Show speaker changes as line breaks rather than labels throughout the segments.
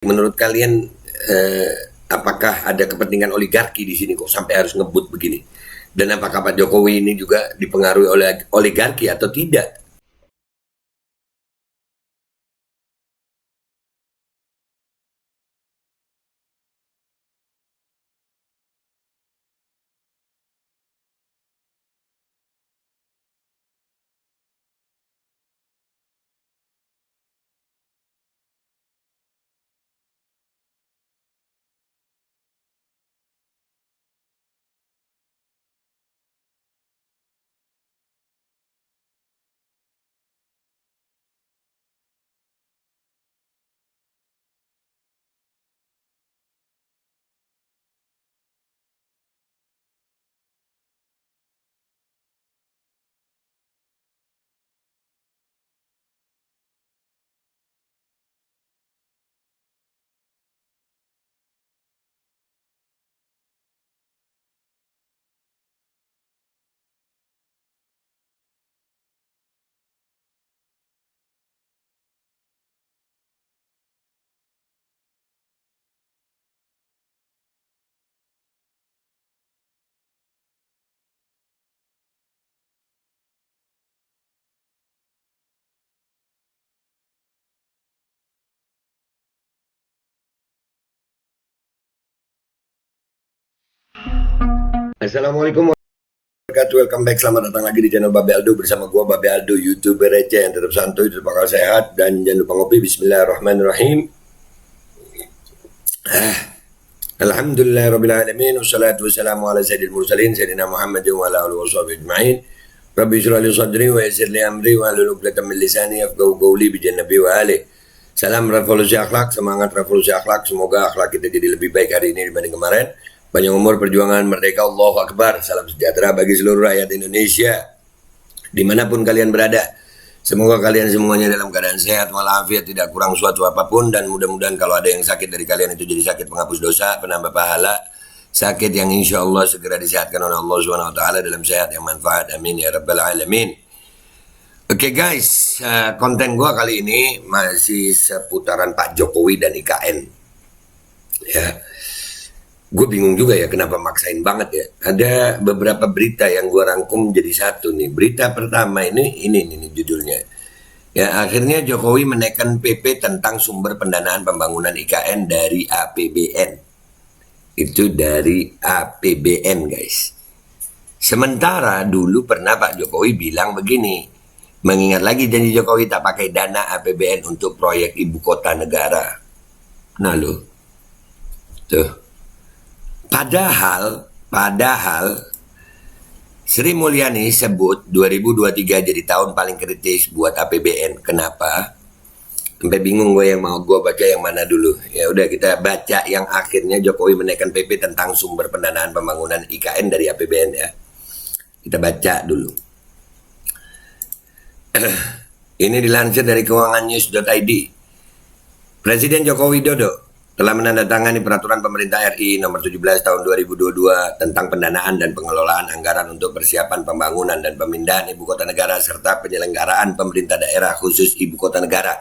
Menurut kalian eh, apakah ada kepentingan oligarki di sini kok sampai harus ngebut begini? Dan apakah Pak Jokowi ini juga dipengaruhi oleh oligarki atau tidak? Assalamualaikum warahmatullahi wabarakatuh. Welcome back. Selamat datang lagi di channel Babe Aldo bersama gua Babe Aldo, YouTuber receh yang tetap santuy, tetap bakal sehat, dan jangan lupa ngopi. Bismillahirrahmanirrahim. Alhamdulillahirabbil alamin wassalatu wassalamu ala sayyidil mursalin sayyidina Muhammadin wa ala alihi washabihi ajmain. Rabbi shrah li sadri wa yassir li amri wa hlul 'uqdatam min lisani yafqahu qawli bi jannabi wa alihi. Salam revolusi akhlak, semangat revolusi akhlak. Semoga akhlak kita jadi lebih baik hari ini dibanding kemarin. Panjang umur, perjuangan, merdeka, Allahu Akbar. Salam sejahtera bagi seluruh rakyat Indonesia dimanapun kalian berada. Semoga kalian semuanya dalam keadaan sehat walafiat, tidak kurang suatu apapun, dan mudah-mudahan kalau ada yang sakit dari kalian itu jadi sakit penghapus dosa, penambah pahala, sakit yang insya Allah segera disehatkan oleh Allah Subhanahu Wa Taala dalam sehat yang manfaat. Amin ya rabbal alamin. Oke guys, konten gua kali ini masih seputaran Pak Jokowi dan IKN. Ya, gue bingung juga ya kenapa maksain banget ya. Ada beberapa berita yang gue rangkum jadi satu nih. Berita pertama ini judulnya. Ya, akhirnya Jokowi menaikkan PP tentang sumber pendanaan pembangunan IKN dari APBN. Itu dari APBN guys. Sementara dulu pernah Pak Jokowi bilang begini, mengingat lagi janji Jokowi tak pakai dana APBN untuk proyek ibu kota negara. Nah lo, tuh. Padahal Sri Mulyani sebut 2023 jadi tahun paling kritis buat APBN. Kenapa? Sampai bingung gue yang mau gue baca yang mana dulu. Ya udah kita baca yang akhirnya Jokowi menaikkan PP tentang sumber pendanaan pembangunan IKN dari APBN ya. Kita baca dulu. Ini dilansir dari keuangannews.id. Presiden Joko Widodo telah menandatangani peraturan pemerintah RI nomor 17 tahun 2022 tentang pendanaan dan pengelolaan anggaran untuk persiapan pembangunan dan pemindahan ibu kota negara serta penyelenggaraan pemerintah daerah khusus ibu kota negara.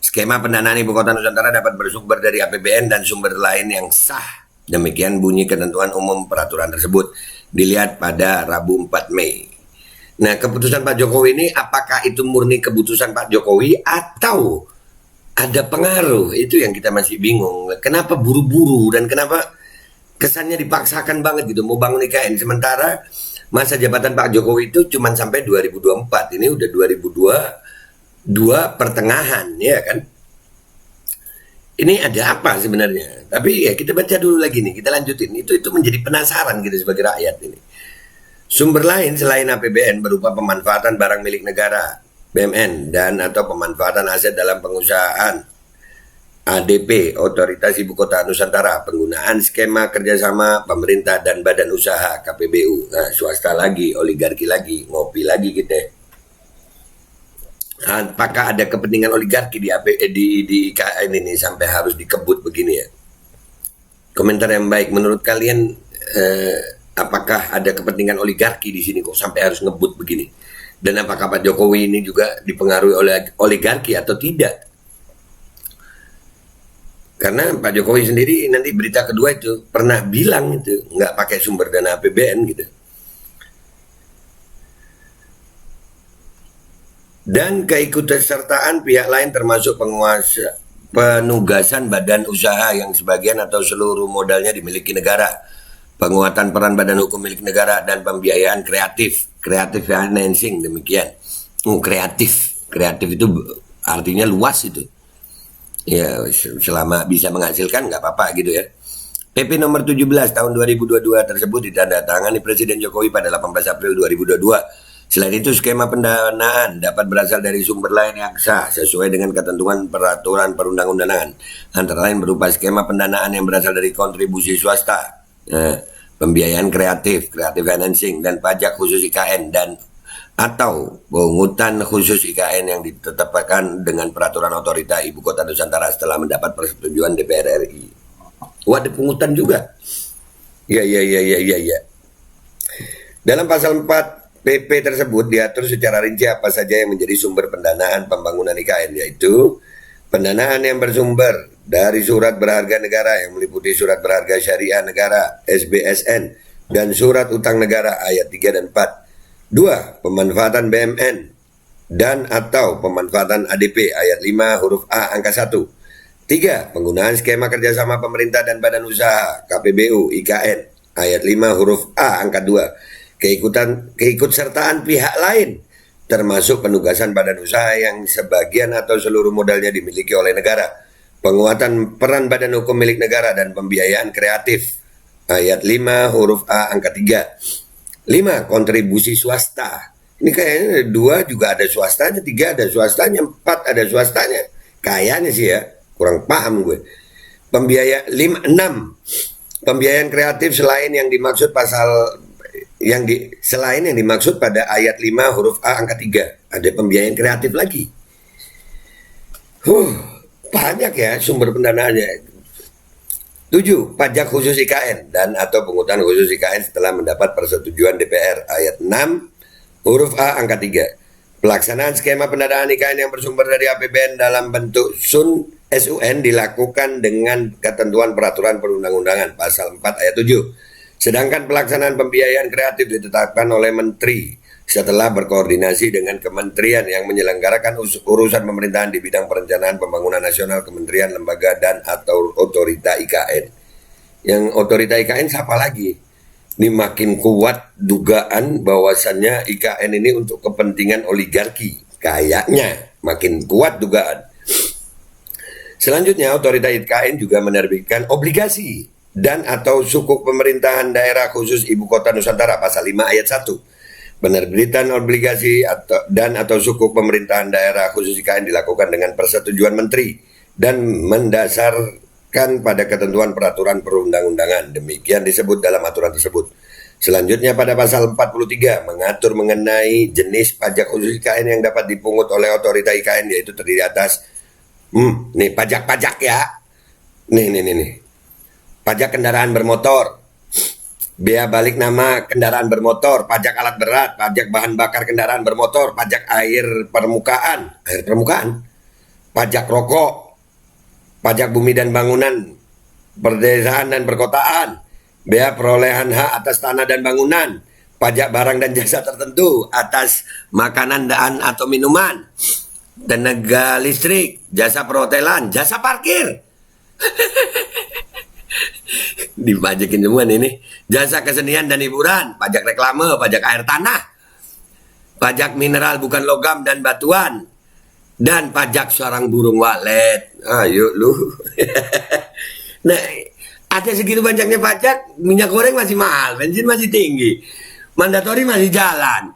Skema pendanaan ibu kota Nusantara dapat bersumber dari APBN dan sumber lain yang sah. Demikian bunyi ketentuan umum peraturan tersebut. Dilihat pada Rabu 4 Mei. Nah, keputusan Pak Jokowi ini apakah itu murni keputusan Pak Jokowi atau ada pengaruh? Itu yang kita masih bingung. Kenapa buru-buru dan kenapa kesannya dipaksakan banget gitu mau bangun IKN, sementara masa jabatan Pak Jokowi itu cuma sampai 2024. Ini udah 2022 pertengahan ya kan. Ini ada apa sebenarnya? Tapi ya kita baca dulu lagi nih, kita lanjutin. Itu menjadi penasaran gitu sebagai rakyat ini. Sumber lain selain APBN berupa pemanfaatan barang milik negara BUMN dan atau pemanfaatan aset dalam pengusahaan ADP Otoritas Ibu Kota Nusantara, penggunaan skema kerjasama pemerintah dan badan usaha KPBU. Nah, swasta lagi, oligarki lagi, ngopi lagi kita. Apakah ada kepentingan oligarki di IKN ini sampai harus dikebut begini ya? Komentar yang baik, menurut kalian apakah ada kepentingan oligarki di sini kok sampai harus ngebut begini? Dan apakah Pak Jokowi ini juga dipengaruhi oleh oligarki atau tidak? Karena Pak Jokowi sendiri nanti berita kedua itu pernah bilang itu nggak pakai sumber dana APBN gitu. Dan keikutsertaan pihak lain termasuk penguasa penugasan badan usaha yang sebagian atau seluruh modalnya dimiliki negara, penguatan peran badan hukum milik negara, dan pembiayaan kreatif financing demikian. Kreatif itu artinya luas itu. Ya selama bisa menghasilkan nggak apa-apa gitu ya. PP nomor 17 tahun 2022 tersebut ditandatangani Presiden Jokowi pada 18 April 2022. Selain itu, skema pendanaan dapat berasal dari sumber lain yang sah sesuai dengan ketentuan peraturan perundang-undangan. Antara lain berupa skema pendanaan yang berasal dari kontribusi swasta, pembiayaan kreatif financing, dan pajak khusus IKN dan atau pungutan khusus IKN yang ditetapkan dengan peraturan otorita Ibu Kota Nusantara setelah mendapat persetujuan DPR RI. Wah, ada pungutan juga. Ya. Dalam pasal 4 PP tersebut diatur secara rinci apa saja yang menjadi sumber pendanaan pembangunan IKN, yaitu pendanaan yang bersumber dari surat berharga negara yang meliputi surat berharga syariah negara (SBSN) dan surat utang negara ayat 3 dan 4. 2. Pemanfaatan BMN dan atau pemanfaatan ADP ayat 5 huruf A angka 1. 3. Penggunaan skema kerjasama pemerintah dan badan usaha KPBU IKN ayat 5 huruf A angka 2. Keikutsertaan pihak lain termasuk penugasan badan usaha yang sebagian atau seluruh modalnya dimiliki oleh negara, penguatan peran badan hukum milik negara, dan pembiayaan kreatif ayat 5 huruf A angka 3. 5. Kontribusi swasta. Ini kayaknya 2 juga ada swastanya, 3 ada swastanya, 4 ada swastanya. Kayaknya sih ya, kurang paham gue. 6. Pembiayaan kreatif selain yang dimaksud selain yang dimaksud pada ayat 5 huruf A angka 3. Ada pembiayaan kreatif lagi. Banyak ya sumber pendanaannya. 7. Pajak khusus IKN dan atau pungutan khusus IKN setelah mendapat persetujuan DPR ayat 6 huruf A angka 3. Pelaksanaan skema pendanaan IKN yang bersumber dari APBN dalam bentuk SUN dilakukan dengan ketentuan peraturan perundang-undangan pasal 4 ayat 7. Sedangkan pelaksanaan pembiayaan kreatif ditetapkan oleh Menteri setelah berkoordinasi dengan kementerian yang menyelenggarakan urusan pemerintahan di bidang perencanaan pembangunan nasional, kementerian, lembaga, dan atau otorita IKN. Yang otorita IKN siapa lagi? Ini makin kuat dugaan bahwasannya IKN ini untuk kepentingan oligarki. Kayaknya makin kuat dugaan. Selanjutnya, otorita IKN juga menerbitkan obligasi dan atau sukuk pemerintahan daerah khusus Ibu Kota Nusantara pasal 5 ayat 1. Penerbitan obligasi atau sukuk pemerintahan daerah khusus IKN dilakukan dengan persetujuan Menteri dan mendasarkan pada ketentuan peraturan perundang-undangan. Demikian disebut dalam aturan tersebut. Selanjutnya pada pasal 43 mengatur mengenai jenis pajak khusus IKN yang dapat dipungut oleh otorita IKN, yaitu terdiri atas nih pajak-pajak ya. Nih. Pajak kendaraan bermotor, bea balik nama kendaraan bermotor, pajak alat berat, pajak bahan bakar kendaraan bermotor, pajak air permukaan, pajak rokok, pajak bumi dan bangunan, perdesaan dan perkotaan, bea perolehan hak atas tanah dan bangunan, pajak barang dan jasa tertentu atas makanan dan atau minuman, tenaga listrik, jasa perhotelan, jasa parkir. Dipajakin semua ini. Jasa kesenian dan hiburan, pajak reklame, pajak air tanah, pajak mineral bukan logam dan batuan, dan pajak sarang burung walet. Ayo lu. Nah, ada segitu banyaknya pajak, minyak goreng masih mahal, bensin masih tinggi, mandatori masih jalan.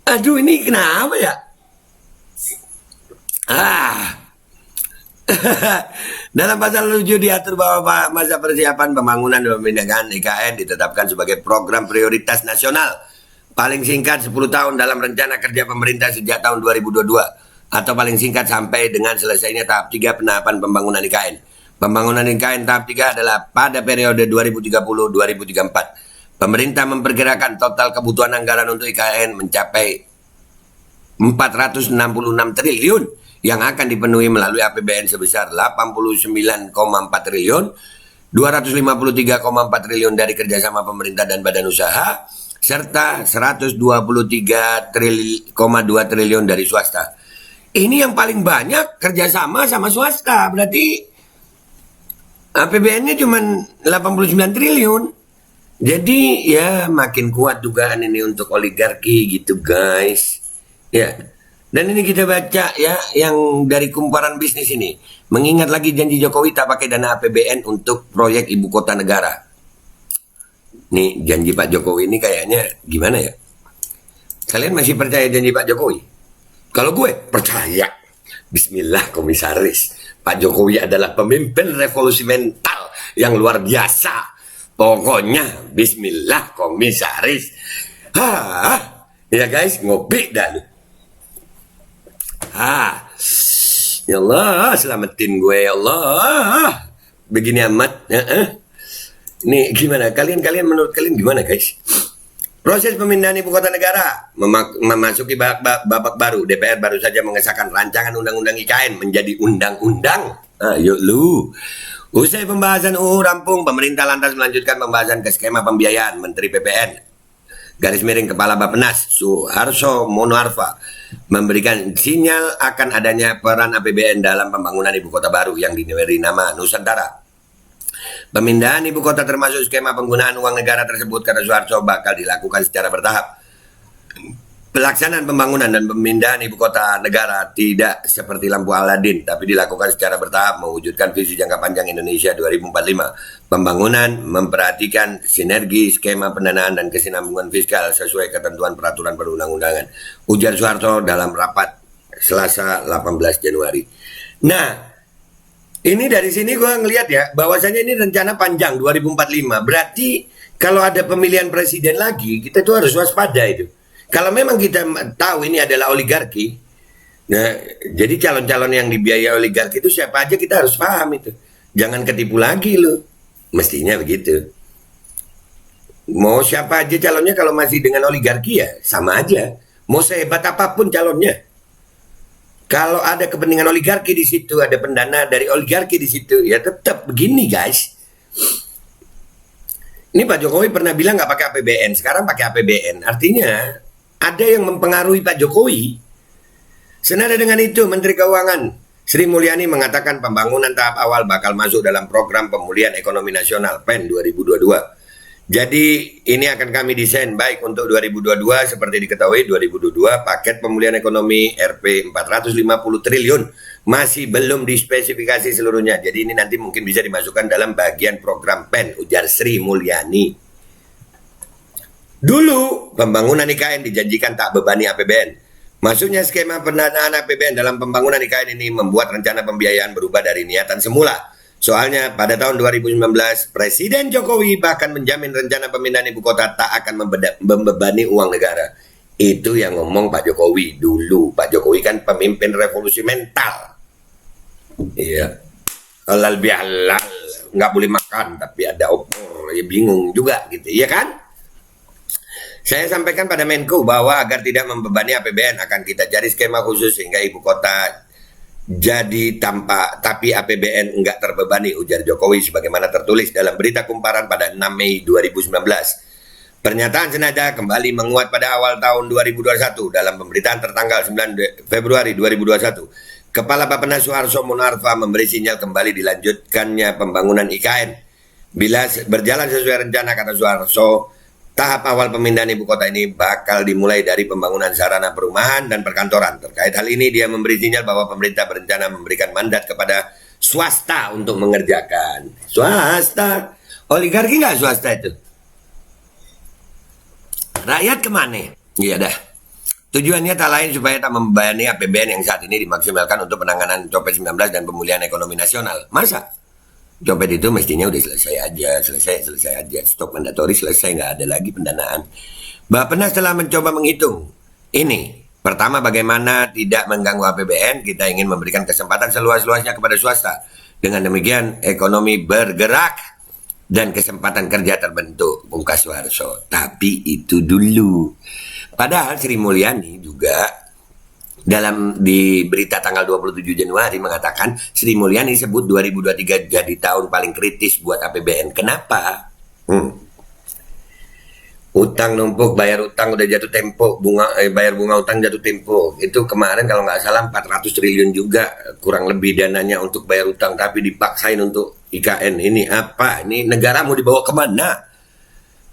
Aduh, ini kenapa ya? Dalam pasal 7 diatur bahwa masa persiapan pembangunan dan pemindahan IKN ditetapkan sebagai program prioritas nasional paling singkat 10 tahun dalam rencana kerja pemerintah sejak tahun 2022 atau paling singkat sampai dengan selesainya tahap 3 penahapan pembangunan IKN. Pembangunan IKN tahap 3 adalah pada periode 2030-2034. Pemerintah memperkirakan total kebutuhan anggaran untuk IKN mencapai 466 triliun yang akan dipenuhi melalui APBN sebesar 89,4 triliun, 253,4 triliun dari kerjasama pemerintah dan badan usaha, serta 123,2 triliun dari swasta. Ini yang paling banyak kerjasama sama swasta, berarti APBN-nya cuma 89 triliun. Jadi ya makin kuat dugaan ini untuk oligarki gitu guys. Ya. Dan ini kita baca ya yang dari kumparan bisnis ini. Mengingat lagi janji Jokowi tak pakai dana APBN untuk proyek ibu kota negara. Nih janji Pak Jokowi ini kayaknya gimana ya? Kalian masih percaya janji Pak Jokowi? Kalau gue percaya. Bismillah komisaris. Pak Jokowi adalah pemimpin revolusi mental yang luar biasa. Pokoknya bismillah komisaris. Ya guys, ngopi dah lu. Ya Allah, selamatin gue ya Allah. Begini amat. Nih gimana? Kalian menurut kalian gimana guys? Proses pemindahan ibu kota negara memasuki babak baru. DPR baru saja mengesahkan rancangan undang-undang IKN menjadi undang-undang. Yuk lu. Usai pembahasan UU rampung, pemerintah lantas melanjutkan pembahasan ke skema pembiayaan. Menteri PPN, garis miring Kepala Bappenas, Suharso Monoarfa, memberikan sinyal akan adanya peran APBN dalam pembangunan ibu kota baru yang diberi nama Nusantara. Pemindahan ibu kota termasuk skema penggunaan uang negara tersebut kata Suharso bakal dilakukan secara bertahap. Pelaksanaan pembangunan dan pemindahan ibu kota negara tidak seperti lampu Aladin, tapi dilakukan secara bertahap mewujudkan visi jangka panjang Indonesia 2045. Pembangunan memperhatikan sinergi skema pendanaan dan kesinambungan fiskal sesuai ketentuan peraturan perundang-undangan, ujar Suharso dalam rapat Selasa 18 Januari. Nah, ini dari sini gue ngelihat ya, bahwasanya ini rencana panjang 2045. Berarti kalau ada pemilihan presiden lagi, kita tuh harus waspada itu. Kalau memang kita tahu ini adalah oligarki, nah, jadi calon-calon yang dibiayai oligarki itu siapa aja kita harus paham itu. Jangan ketipu lagi lu. Mestinya begitu. Mau siapa aja calonnya kalau masih dengan oligarki ya sama aja. Mau sehebat apapun calonnya. Kalau ada kepentingan oligarki di situ, ada pendana dari oligarki di situ, ya tetap begini guys. Ini Pak Jokowi pernah bilang nggak pakai APBN, sekarang pakai APBN. Artinya ada yang mempengaruhi Pak Jokowi. Senada dengan itu, Menteri Keuangan Sri Mulyani mengatakan pembangunan tahap awal bakal masuk dalam program pemulihan ekonomi nasional PEN 2022. Jadi ini akan kami desain baik untuk 2022 seperti diketahui 2022 paket pemulihan ekonomi Rp 450 triliun masih belum dispesifikasi seluruhnya. Jadi ini nanti mungkin bisa dimasukkan dalam bagian program PEN, ujar Sri Mulyani. Dulu pembangunan IKN dijanjikan tak bebani APBN. Masuknya skema pendanaan APBN dalam pembangunan IKN ini membuat rencana pembiayaan berubah dari niatan semula. Soalnya pada tahun 2019 Presiden Jokowi bahkan menjamin rencana pemindahan ibu kota tak akan membebani uang negara. Itu yang ngomong Pak Jokowi dulu. Pak Jokowi kan pemimpin revolusi mental. Iya. Halal bihalal, nggak boleh makan tapi ada opor. Ya bingung juga gitu, iya kan? Saya sampaikan pada Menko bahwa agar tidak membebani APBN akan kita cari skema khusus sehingga ibu kota jadi tapi APBN enggak terbebani, ujar Jokowi sebagaimana tertulis dalam berita kumparan pada 6 Mei 2019. Pernyataan senada kembali menguat pada awal tahun 2021 dalam pemberitaan tertanggal 9 Februari 2021. Kepala Bappenas Suharso Monoarfa memberi sinyal kembali dilanjutkannya pembangunan IKN. Bila berjalan sesuai rencana, kata Suharso, tahap awal pemindahan ibu kota ini bakal dimulai dari pembangunan sarana perumahan dan perkantoran. Terkait hal ini, dia memberi sinyal bahwa pemerintah berencana memberikan mandat kepada swasta untuk mengerjakan. Swasta? Oligarki nggak swasta itu? Rakyat kemana? Iya dah. Tujuannya tak lain supaya tak membebani APBN yang saat ini dimaksimalkan untuk penanganan COVID-19 dan pemulihan ekonomi nasional. Masa? Copet itu mestinya udah selesai aja, stok mandatori selesai, nggak ada lagi pendanaan. Bappenas telah mencoba menghitung ini. Pertama, bagaimana tidak mengganggu APBN, kita ingin memberikan kesempatan seluas-luasnya kepada swasta. Dengan demikian ekonomi bergerak dan kesempatan kerja terbentuk, pungkas Suharso. Tapi itu dulu. Padahal Sri Mulyani juga di berita tanggal 27 Januari mengatakan Sri Mulyani sebut 2023 jadi tahun paling kritis buat APBN. Kenapa? Utang numpuk, bayar utang udah jatuh tempo, bayar bunga utang jatuh tempo. Itu kemarin kalau nggak salah 400 triliun juga kurang lebih dananya untuk bayar utang, tapi dipaksain untuk IKN. Ini apa? Ini negara mau dibawa kemana?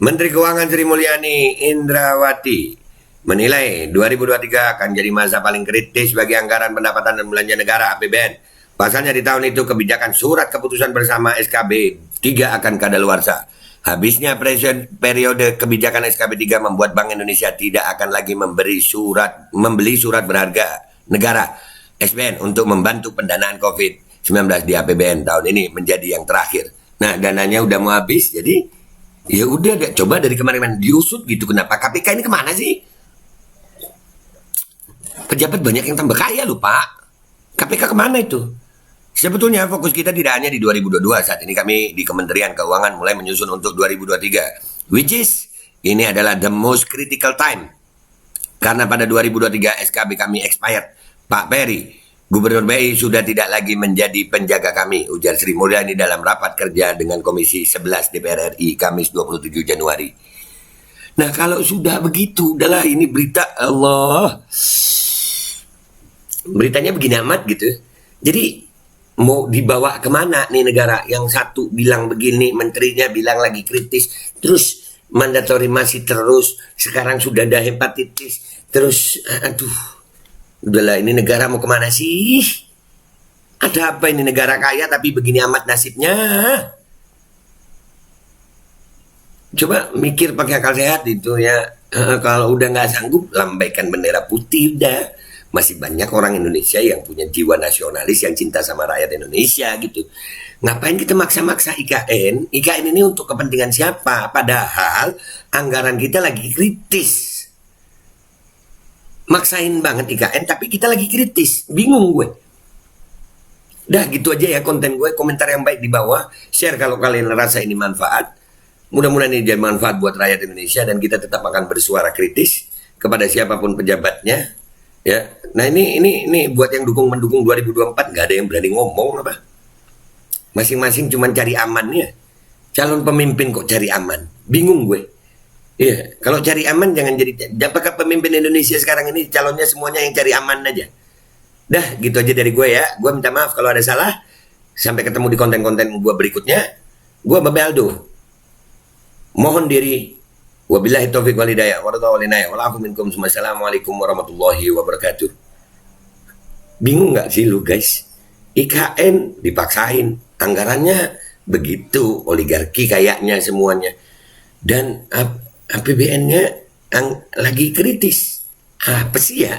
Menteri Keuangan Sri Mulyani Indrawati menilai 2023 akan jadi masa paling kritis bagi anggaran pendapatan dan belanja negara APBN. Pasalnya di tahun itu kebijakan surat keputusan bersama SKB 3 akan kadaluarsa. Habisnya periode kebijakan SKB 3 membuat Bank Indonesia tidak akan lagi membeli surat berharga negara SBN untuk membantu pendanaan COVID-19 di APBN tahun ini menjadi yang terakhir. Nah, dananya udah mau habis, jadi ya udah coba dari kemarin diusut gitu. Kenapa KPK ini kemana sih? Pejabat banyak yang tambah kaya loh Pak. KPK kemana itu? Sebetulnya fokus kita tidak hanya di 2022, saat ini kami di Kementerian Keuangan mulai menyusun untuk 2023, which is ini adalah the most critical time. Karena pada 2023 SKB kami expired. Pak Peri, Gubernur BI sudah tidak lagi menjadi penjaga kami, ujar Sri Mulyani dalam rapat kerja dengan Komisi 11 DPR RI Kamis 27 Januari. Nah kalau sudah begitu, udahlah ini berita Allah. Beritanya begini amat gitu. Jadi mau dibawa kemana nih negara? Yang satu bilang begini, menterinya bilang lagi kritis, terus mandatory masih terus, sekarang sudah ada hepatitis, terus aduh, udahlah ini negara mau kemana sih? Ada apa ini negara kaya tapi begini amat nasibnya? Coba mikir pakai akal sehat itu ya. Kalau udah nggak sanggup, lambaikan bendera putih udah. Masih banyak orang Indonesia yang punya jiwa nasionalis yang cinta sama rakyat Indonesia gitu. Ngapain kita maksa-maksa IKN? IKN ini untuk kepentingan siapa? Padahal anggaran kita lagi kritis. Maksain banget IKN tapi kita lagi kritis. Bingung gue. Dah gitu aja ya konten gue. Komentar yang baik di bawah. Share kalau kalian rasa ini manfaat. Mudah-mudahan ini jadi manfaat buat rakyat Indonesia dan kita tetap akan bersuara kritis kepada siapapun pejabatnya. Ya, nah ini buat yang mendukung 2024 nggak ada yang berani ngomong apa. Masing-masing cuman cari amannya. Calon pemimpin kok cari aman, bingung gue. Iya, kalau cari aman jangan jadi. Apakah pemimpin Indonesia sekarang ini calonnya semuanya yang cari aman aja? Dah, gitu aja dari gue ya. Gue minta maaf kalau ada salah. Sampai ketemu di konten-konten gue berikutnya. Gue Babe Aldo. Mohon diri. Wabillahi taufiq wal hidayah. Wassalamualaikum warahmatullahi wabarakatuh. Bingung nggak sih lu guys? IKN dipaksain, anggarannya begitu, oligarki kayaknya semuanya. Dan APBN-nya lagi kritis. Apa sih ya?